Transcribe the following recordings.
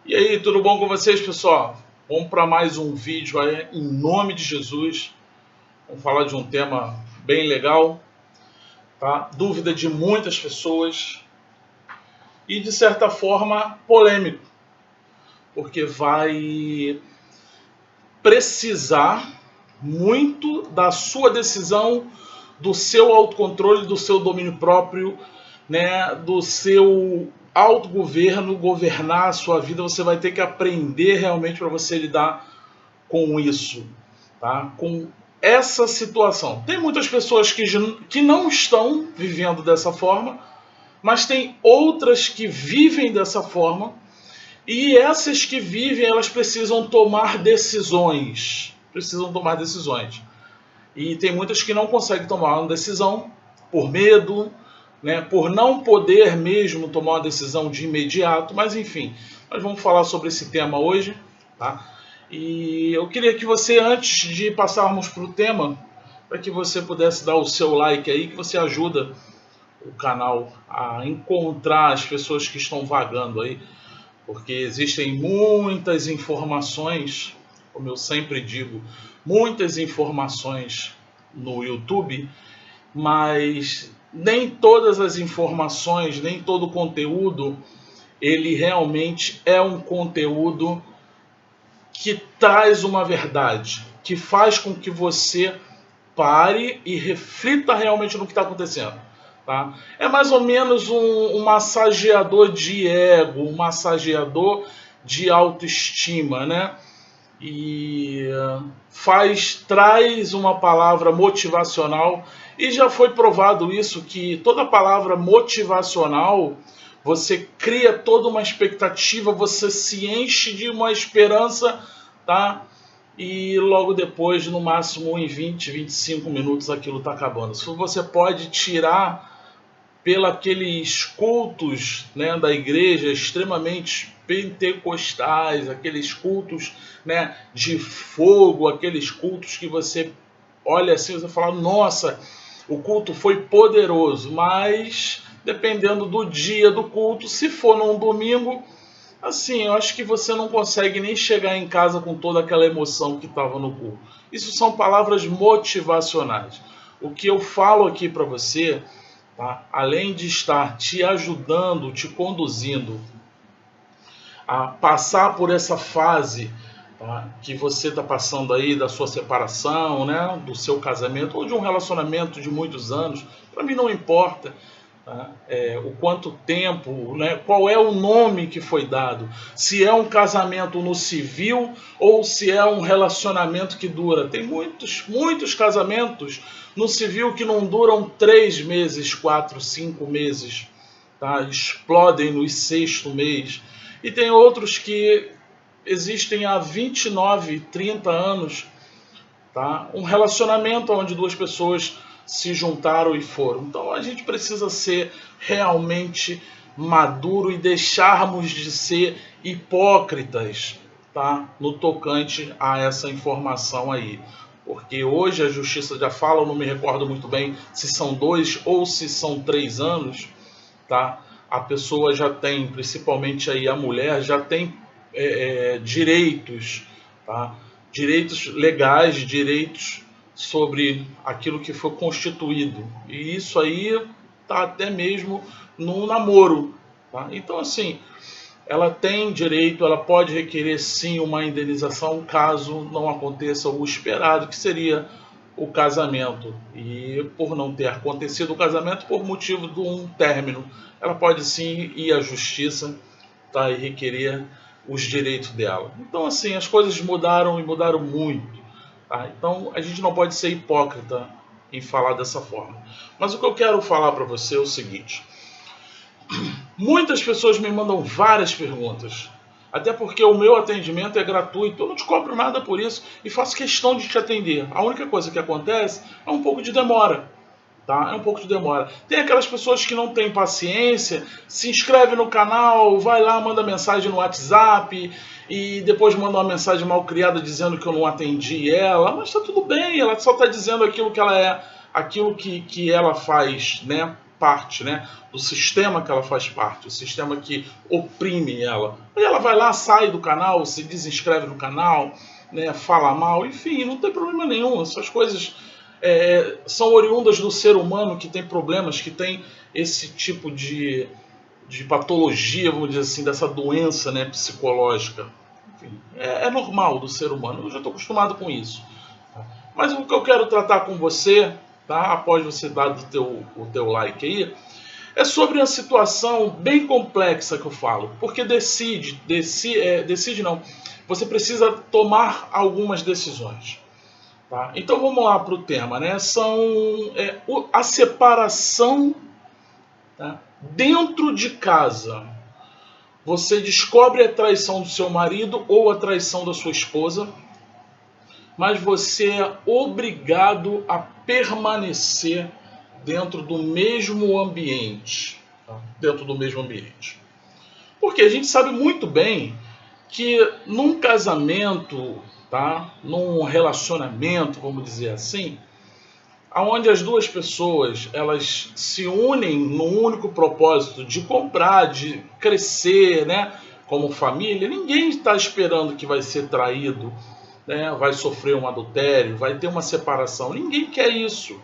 E aí, tudo bom com vocês, pessoal? Vamos para mais um vídeo aí, em nome de Jesus. Vamos falar de um tema bem legal, tá? Dúvida de muitas pessoas e, de certa forma, polêmico, porque vai precisar muito da sua decisão, do seu autocontrole, do seu domínio próprio, né? Do seu autogoverno, governar a sua vida. Você vai ter que aprender realmente para você lidar com isso, tá? Com essa situação. Tem muitas pessoas que não estão vivendo dessa forma, mas tem outras que vivem dessa forma, e essas que vivem, elas precisam tomar decisões. E tem muitas que não conseguem tomar uma decisão por medo, né, por não poder mesmo tomar uma decisão de imediato, mas enfim, nós vamos falar sobre esse tema hoje, tá? E eu queria que você, antes de passarmos para o tema, para que você pudesse dar o seu like aí, que você ajuda o canal a encontrar as pessoas que estão vagando aí, porque existem muitas informações, como eu sempre digo, muitas informações no YouTube, mas nem todas as informações, nem todo o conteúdo, ele realmente é um conteúdo que traz uma verdade, que faz com que você pare e reflita realmente no que está acontecendo. Tá? É mais ou menos um massageador de ego, um massageador de autoestima, né? E traz uma palavra motivacional, e já foi provado isso, que toda palavra motivacional, você cria toda uma expectativa, você se enche de uma esperança, tá? E logo depois, no máximo em 20, 25 minutos, aquilo está acabando. Se você pode tirar aqueles cultos, né, da igreja extremamente pentecostais, aqueles cultos, né, de fogo, aqueles cultos que você olha assim e você fala, nossa, o culto foi poderoso, mas dependendo do dia do culto, se for num domingo, assim, eu acho que você não consegue nem chegar em casa com toda aquela emoção que estava no culto. Isso são palavras motivacionais. O que eu falo aqui para você, tá? Além de estar te ajudando, te conduzindo a passar por essa fase, tá, que você está passando aí da sua separação, né, do seu casamento ou de um relacionamento de muitos anos, para mim não importa, tá, o quanto tempo, né, qual é o nome que foi dado, se é um casamento no civil ou se é um relacionamento que dura. Tem muitos casamentos no civil que não duram 3 meses, 4, 5 meses, tá, explodem no 6º mês. E tem outros que existem há 29, 30 anos, tá? Um relacionamento onde duas pessoas se juntaram e foram. Então a gente precisa ser realmente maduro e deixarmos de ser hipócritas, tá? No tocante a essa informação aí. Porque hoje a justiça já fala, eu não me recordo muito bem se são 2 ou se são 3 anos, tá? A pessoa já tem, principalmente aí a mulher, já tem direitos, tá? Direitos legais, direitos sobre aquilo que foi constituído. E isso aí tá até mesmo no namoro, tá? Então, assim, ela tem direito, ela pode requerer sim uma indenização caso não aconteça o esperado, que seria o casamento. E por não ter acontecido o casamento, por motivo de um término, ela pode sim ir à justiça, tá, e requerer os direitos dela. Então, assim, as coisas mudaram e mudaram muito. Tá? Então, a gente não pode ser hipócrita em falar dessa forma. Mas o que eu quero falar para você é o seguinte. Muitas pessoas me mandam várias perguntas. Até porque o meu atendimento é gratuito, eu não te cobro nada por isso e faço questão de te atender. A única coisa que acontece é um pouco de demora. Tá? É um pouco de demora. Tem aquelas pessoas que não têm paciência, se inscreve no canal, vai lá, manda mensagem no WhatsApp e depois manda uma mensagem mal criada dizendo que eu não atendi ela, mas tá tudo bem, ela só está dizendo aquilo que ela é, aquilo que ela faz, né, parte, né, do sistema que ela faz parte, o sistema que oprime ela. E ela vai lá, sai do canal, se desinscreve no canal, né, fala mal, enfim, não tem problema nenhum. Essas coisas são oriundas do ser humano que tem problemas, que tem esse tipo de patologia, vamos dizer assim, dessa doença, né, psicológica. Enfim, é normal do ser humano, eu já estou acostumado com isso. Mas o que eu quero tratar com você, tá, após você dar o teu like aí, é sobre uma situação bem complexa que eu falo. Porque decide não, você precisa tomar algumas decisões. Tá? Então vamos lá para o tema, né? A separação, tá, dentro de casa. Você descobre a traição do seu marido ou a traição da sua esposa, mas você é obrigado a permanecer dentro do mesmo ambiente. Tá? Dentro do mesmo ambiente. Porque a gente sabe muito bem que num casamento, tá? Num relacionamento, vamos dizer assim, onde as duas pessoas elas se unem num único propósito de comprar, de crescer, né, como família, ninguém está esperando que vai ser traído, né, vai sofrer um adultério, vai ter uma separação. Ninguém quer isso.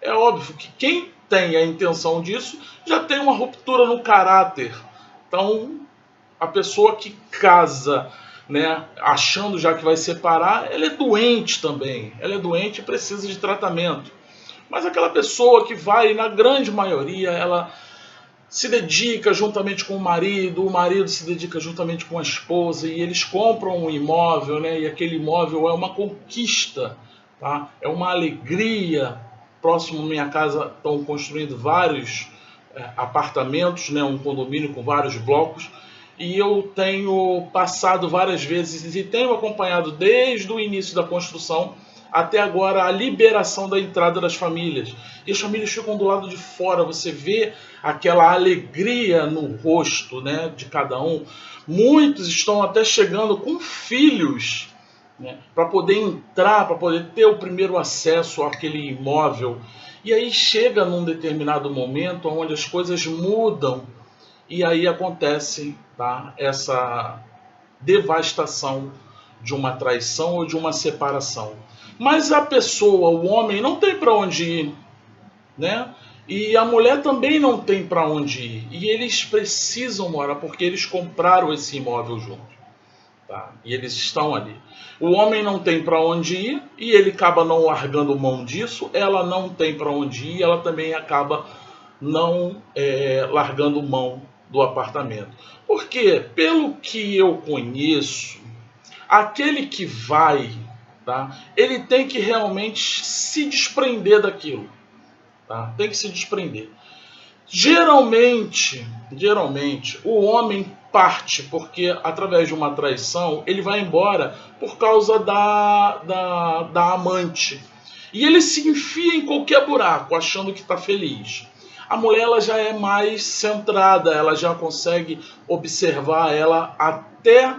É óbvio que quem tem a intenção disso já tem uma ruptura no caráter. Então, a pessoa que casa, né, achando já que vai separar, ela é doente também. Ela é doente e precisa de tratamento. Mas aquela pessoa que vai, na grande maioria, ela se dedica juntamente com o marido se dedica juntamente com a esposa, e eles compram um imóvel, né? E aquele imóvel é uma conquista, tá? É uma alegria. Próximo à minha casa estão construindo vários apartamentos, né? Um condomínio com vários blocos, e eu tenho passado várias vezes e tenho acompanhado desde o início da construção até agora a liberação da entrada das famílias. E as famílias ficam do lado de fora, você vê aquela alegria no rosto, né, de cada um. Muitos estão até chegando com filhos, né, para poder entrar, para poder ter o primeiro acesso àquele imóvel. E aí chega num determinado momento onde as coisas mudam e aí acontece, tá, essa devastação de uma traição ou de uma separação. Mas a pessoa, o homem, não tem para onde ir, né? E a mulher também não tem para onde ir. E eles precisam morar porque eles compraram esse imóvel junto, tá? E eles estão ali. O homem não tem para onde ir e ele acaba não largando mão disso. Ela não tem para onde ir, ela também acaba não largando mão do apartamento. Porque, pelo que eu conheço, aquele que vai, tá, ele tem que realmente se desprender daquilo. Tá? Tem que se desprender. Geralmente, o homem parte porque, através de uma traição, ele vai embora por causa da amante. E ele se enfia em qualquer buraco, achando que está feliz. A mulher ela já é mais centrada, ela já consegue observar, ela até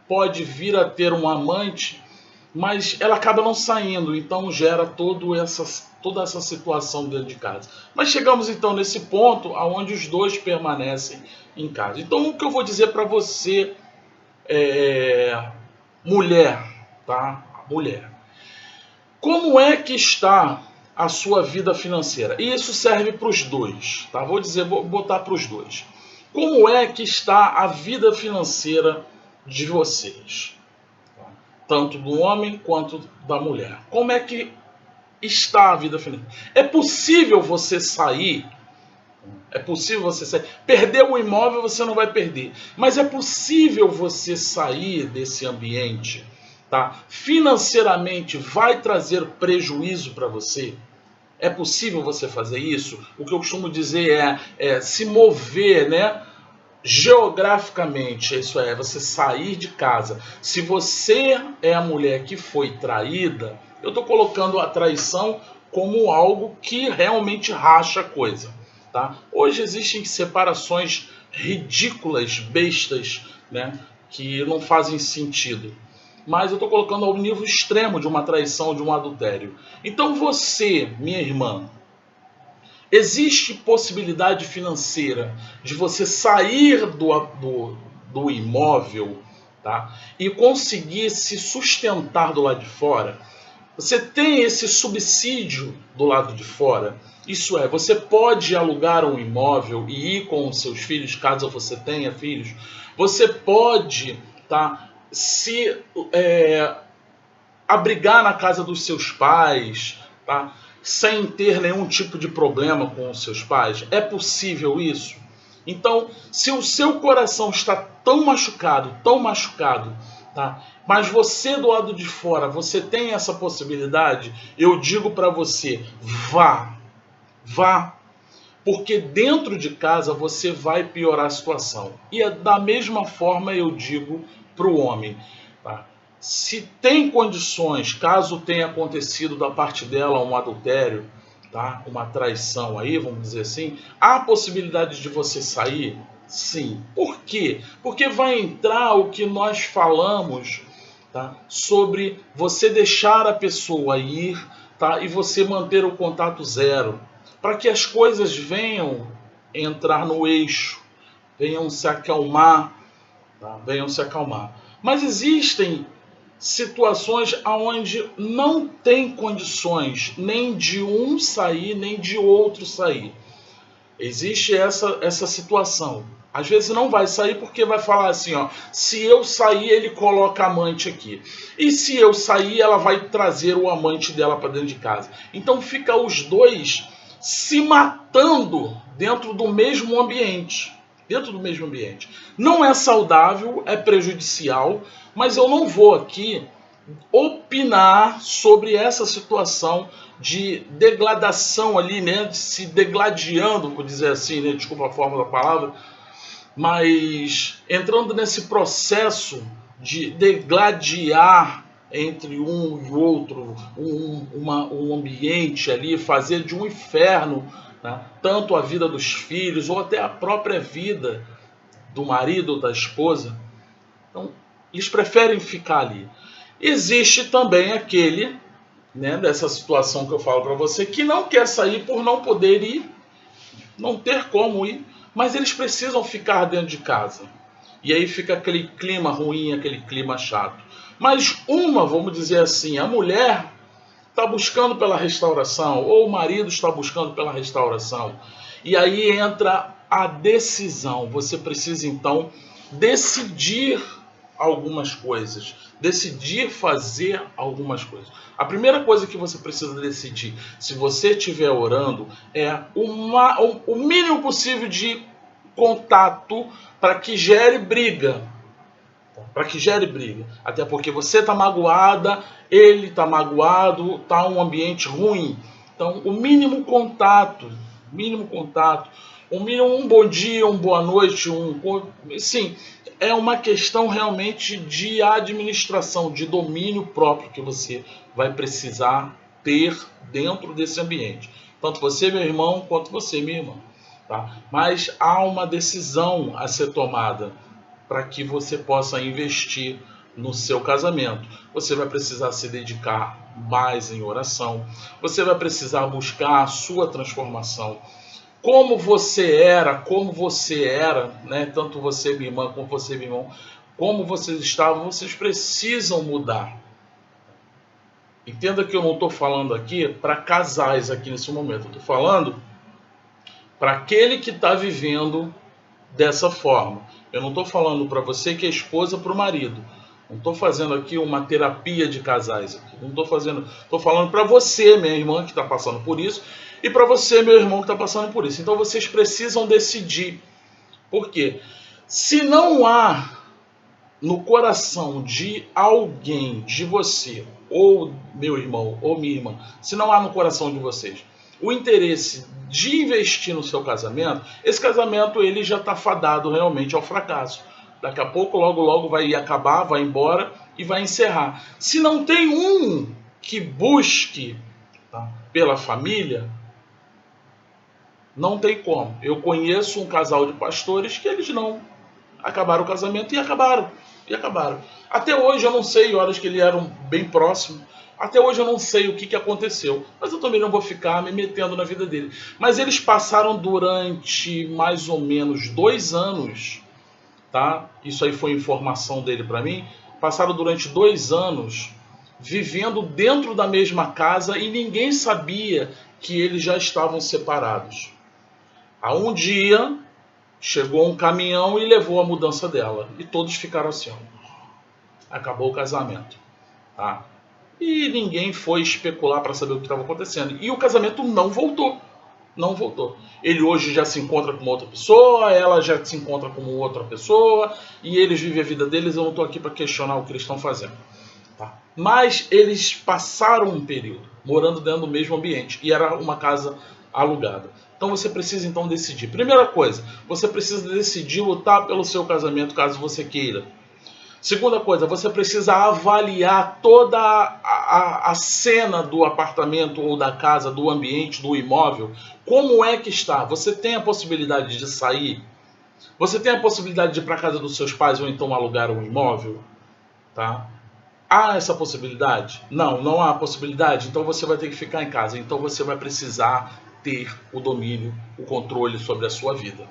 pode vir a ter um amante, mas ela acaba não saindo, então gera toda essa situação dentro de casa. Mas chegamos então nesse ponto onde os dois permanecem em casa. Então o que eu vou dizer para você, mulher, tá? Mulher, como é que está a sua vida financeira? E isso serve para os dois, tá? Vou botar para os dois. Como é que está a vida financeira de vocês? Tanto do homem quanto da mulher. Como é que está a vida financeira? É possível você sair? É possível você sair? Perder o imóvel você não vai perder. Mas é possível você sair desse ambiente? Tá? Financeiramente vai trazer prejuízo para você? É possível você fazer isso? O que eu costumo dizer é se mover, né? Geograficamente, isso é, você sair de casa. Se você é a mulher que foi traída, eu estou colocando a traição como algo que realmente racha a coisa. Tá? Hoje existem separações ridículas, bestas, né, que não fazem sentido. Mas eu estou colocando ao nível extremo de uma traição, de um adultério. Então você, minha irmã, Existe possibilidade financeira de você sair do imóvel, tá? E conseguir se sustentar do lado de fora? Você tem esse subsídio do lado de fora? Isso é, você pode alugar um imóvel e ir com os seus filhos, caso você tenha filhos. Você pode, tá, se abrigar na casa dos seus pais, tá, sem ter nenhum tipo de problema com os seus pais. É possível isso? Então, se o seu coração está tão machucado, tá, mas você do lado de fora, você tem essa possibilidade, eu digo para você, vá, porque dentro de casa você vai piorar a situação. E da mesma forma eu digo para o homem, tá? Se tem condições, caso tenha acontecido da parte dela um adultério, tá? Uma traição aí, vamos dizer assim, há possibilidade de você sair? Sim. Por quê? Porque vai entrar o que nós falamos, tá? Sobre você deixar a pessoa ir, tá? E você manter o contato zero, para que as coisas venham entrar no eixo, venham se acalmar, tá? Venham se acalmar. Mas existem situações onde não tem condições nem de um sair, nem de outro sair. Existe essa situação. Às vezes não vai sair porque vai falar assim, ó, se eu sair ele coloca amante aqui. E se eu sair ela vai trazer o amante dela para dentro de casa. Então fica os dois se matando dentro do mesmo ambiente. Não é saudável, é prejudicial, mas eu não vou aqui opinar sobre essa situação de degradação ali, né, de se degladiando, por dizer assim, né, desculpa a forma da palavra, mas entrando nesse processo de degladiar entre um e outro, um ambiente ali, fazer de um inferno, né, tanto a vida dos filhos ou até a própria vida do marido ou da esposa. Então, eles preferem ficar ali. Existe também aquele, né, dessa situação que eu falo para você, que não quer sair por não poder ir, não ter como ir, mas eles precisam ficar dentro de casa. E aí fica aquele clima ruim, aquele clima chato. Mas vamos dizer assim, a mulher está buscando pela restauração, ou o marido está buscando pela restauração. E aí entra a decisão. Você precisa então decidir algumas coisas, decidir fazer algumas coisas. A primeira coisa que você precisa decidir, se você estiver orando, é o mínimo possível de contato para que gere briga. Até porque você está magoada, ele está magoado, está um ambiente ruim. Então, o mínimo contato, um bom dia, uma boa noite, sim, é uma questão realmente de administração, de domínio próprio que você vai precisar ter dentro desse ambiente. Tanto você, meu irmão, quanto você, minha irmã. Tá? Mas há uma decisão a ser tomada para que você possa investir no seu casamento. Você vai precisar se dedicar mais em oração. Você vai precisar buscar a sua transformação. Como você era, né? Tanto você, minha irmã, como você, meu irmão, como vocês estavam, vocês precisam mudar. Entenda que eu não estou falando aqui para casais aqui nesse momento. Eu estou falando para aquele que está vivendo dessa forma. Eu não estou falando para você que é esposa para o marido. Não estou fazendo aqui uma terapia de casais. Aqui. Não estou fazendo. Estou falando para você, minha irmã, que está passando por isso, e para você, meu irmão, que está passando por isso. Então vocês precisam decidir. Por quê? Se não há no coração de alguém, de você, ou meu irmão, ou minha irmã, se não há no coração de vocês o interesse de investir no seu casamento, esse casamento ele já está fadado realmente ao fracasso. Daqui a pouco, logo vai acabar, vai embora e vai encerrar. Se não tem um que busque, tá, pela família, não tem como. Eu conheço um casal de pastores que eles não acabaram o casamento e acabaram. Até hoje eu não sei, horas que eles eram bem próximos, até hoje eu não sei o que aconteceu, mas eu também não vou ficar me metendo na vida dele. Mas eles passaram durante mais ou menos 2 anos, tá? Isso aí foi informação dele para mim. Passaram durante 2 anos vivendo dentro da mesma casa e ninguém sabia que eles já estavam separados. A um dia chegou um caminhão e levou a mudança dela e todos ficaram assim, ó. Acabou o casamento, tá? E ninguém foi especular para saber o que estava acontecendo. E o casamento não voltou. Não voltou. Ele hoje já se encontra com uma outra pessoa, ela já se encontra com outra pessoa, e eles vivem a vida deles. Eu não estou aqui para questionar o que eles estão fazendo. Tá? Mas eles passaram um período morando dentro do mesmo ambiente, e era uma casa alugada. Então você precisa então decidir. Primeira coisa, você precisa decidir lutar pelo seu casamento, caso você queira. Segunda coisa, você precisa avaliar toda a cena do apartamento ou da casa, do ambiente, do imóvel. Como é que está? Você tem a possibilidade de sair? Você tem a possibilidade de ir para a casa dos seus pais ou então alugar um imóvel? Tá? Há essa possibilidade? Não, não há possibilidade. Então você vai ter que ficar em casa. Então você vai precisar ter o domínio, o controle sobre a sua vida.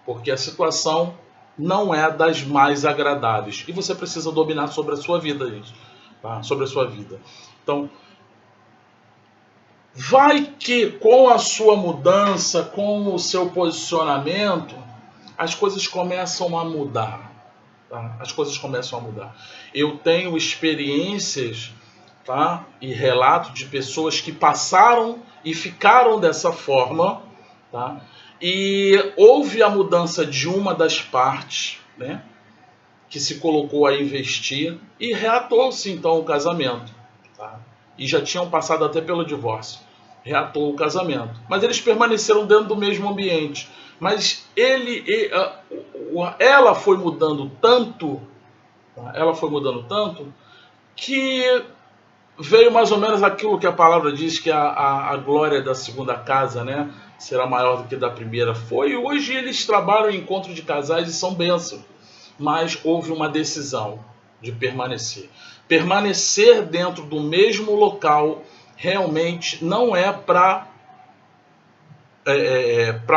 Porque a situação não é das mais agradáveis. E você precisa dominar sobre a sua vida, gente. Tá? Sobre a sua vida. Então, vai que com a sua mudança, com o seu posicionamento, as coisas começam a mudar. Tá? As coisas começam a mudar. Eu tenho experiências, tá? E relatos de pessoas que passaram e ficaram dessa forma, tá? E houve a mudança de uma das partes, né, que se colocou a investir e reatou-se então o casamento. Tá? E já tinham passado até pelo divórcio. Reatou o casamento. Mas eles permaneceram dentro do mesmo ambiente. Mas ela foi mudando tanto, tá? Ela foi mudando tanto que veio mais ou menos aquilo que a palavra diz, que a glória da segunda casa, né, será maior do que da primeira. Foi, e hoje eles trabalham em encontro de casais e são bênçãos. Mas houve uma decisão de permanecer. Permanecer dentro do mesmo local realmente não é para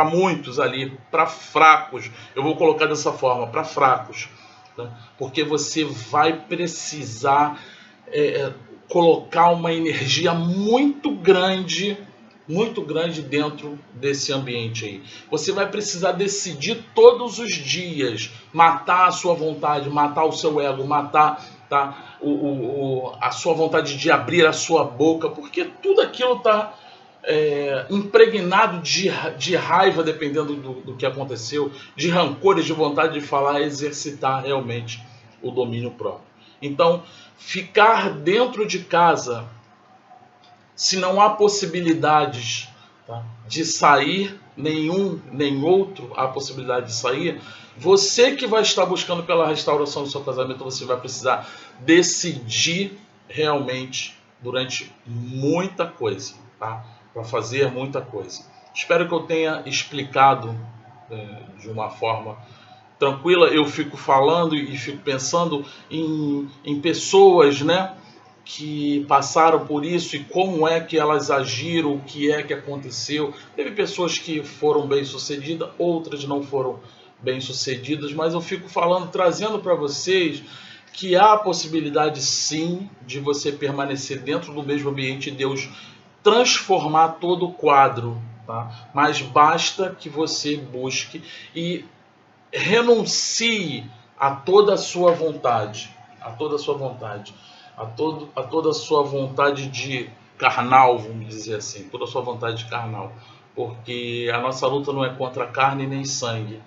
muitos ali, para fracos. Eu vou colocar dessa forma, para fracos. Né? Porque você vai precisar colocar uma energia muito grande dentro desse ambiente aí. Você vai precisar decidir todos os dias, matar a sua vontade, matar o seu ego, matar, tá, a sua vontade de abrir a sua boca, porque tudo aquilo está impregnado de raiva, dependendo do que aconteceu, de rancores, de vontade de falar, exercitar realmente o domínio próprio. Então, ficar dentro de casa, se não há possibilidades, tá, de sair, nenhum nem outro há possibilidade de sair, você que vai estar buscando pela restauração do seu casamento, você vai precisar decidir realmente durante muita coisa, tá? Para fazer muita coisa. Espero que eu tenha explicado de uma forma tranquila. Eu fico falando e fico pensando em pessoas, né, que passaram por isso e como é que elas agiram, o que é que aconteceu. Teve pessoas que foram bem-sucedidas, outras não foram bem-sucedidas, mas eu fico falando, trazendo para vocês que há a possibilidade sim de você permanecer dentro do mesmo ambiente e Deus transformar todo o quadro, tá? Mas basta que você busque e renuncie a toda a sua vontade, a toda a sua vontade, a toda a sua vontade de carnal, vamos dizer assim, toda a sua vontade de carnal, porque a nossa luta não é contra carne nem sangue,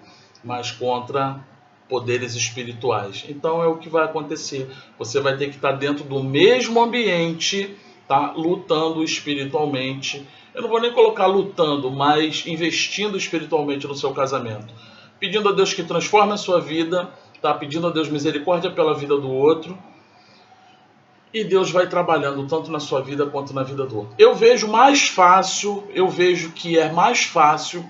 mas contra poderes espirituais. Então é o que vai acontecer. Você vai ter que estar dentro do mesmo ambiente, tá, lutando espiritualmente. Eu não vou nem colocar lutando, mas investindo espiritualmente no seu casamento. Pedindo a Deus que transforme a sua vida, tá? Pedindo a Deus misericórdia pela vida do outro. E Deus vai trabalhando tanto na sua vida quanto na vida do outro. Eu vejo que é mais fácil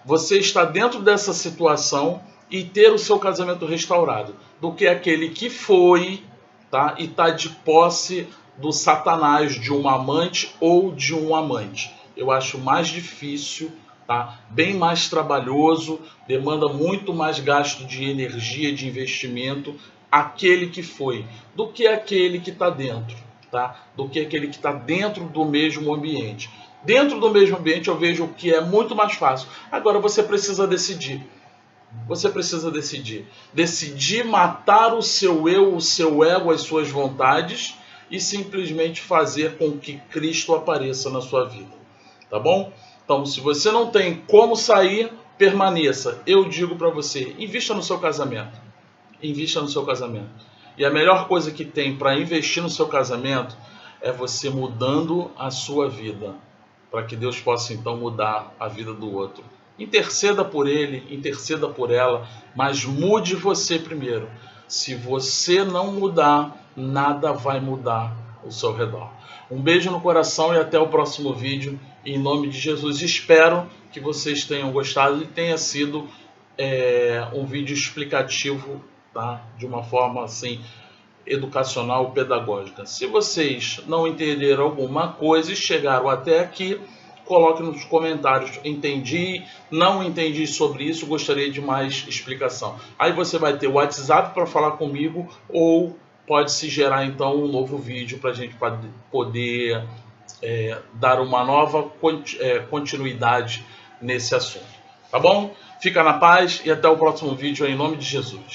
você estar dentro dessa situação e ter o seu casamento restaurado, do que aquele que foi, tá, e está de posse do Satanás, de um amante ou de um amante. Eu acho mais difícil, tá? Bem mais trabalhoso, demanda muito mais gasto de energia, de investimento, aquele que foi, do que aquele que está dentro, tá? Do que aquele que está dentro do mesmo ambiente. Dentro do mesmo ambiente eu vejo que é muito mais fácil. Agora você precisa decidir. Você precisa decidir. Decidir matar o seu eu, o seu ego, as suas vontades e simplesmente fazer com que Cristo apareça na sua vida. Tá bom? Então, se você não tem como sair, permaneça. Eu digo para você, invista no seu casamento. Invista no seu casamento. E a melhor coisa que tem para investir no seu casamento é você mudando a sua vida, para que Deus possa então mudar a vida do outro. Interceda por ele, interceda por ela, mas mude você primeiro. Se você não mudar, nada vai mudar ao seu redor. Um beijo no coração e até o próximo vídeo. Em nome de Jesus, espero que vocês tenham gostado e tenha sido um vídeo explicativo, tá? De uma forma assim educacional, pedagógica. Se vocês não entenderam alguma coisa e chegaram até aqui, coloque nos comentários, entendi, não entendi sobre isso, gostaria de mais explicação. Aí você vai ter o WhatsApp para falar comigo ou pode se gerar então um novo vídeo para a gente poder dar uma nova continuidade nesse assunto. Tá bom? Fica na paz e até o próximo vídeo em nome de Jesus.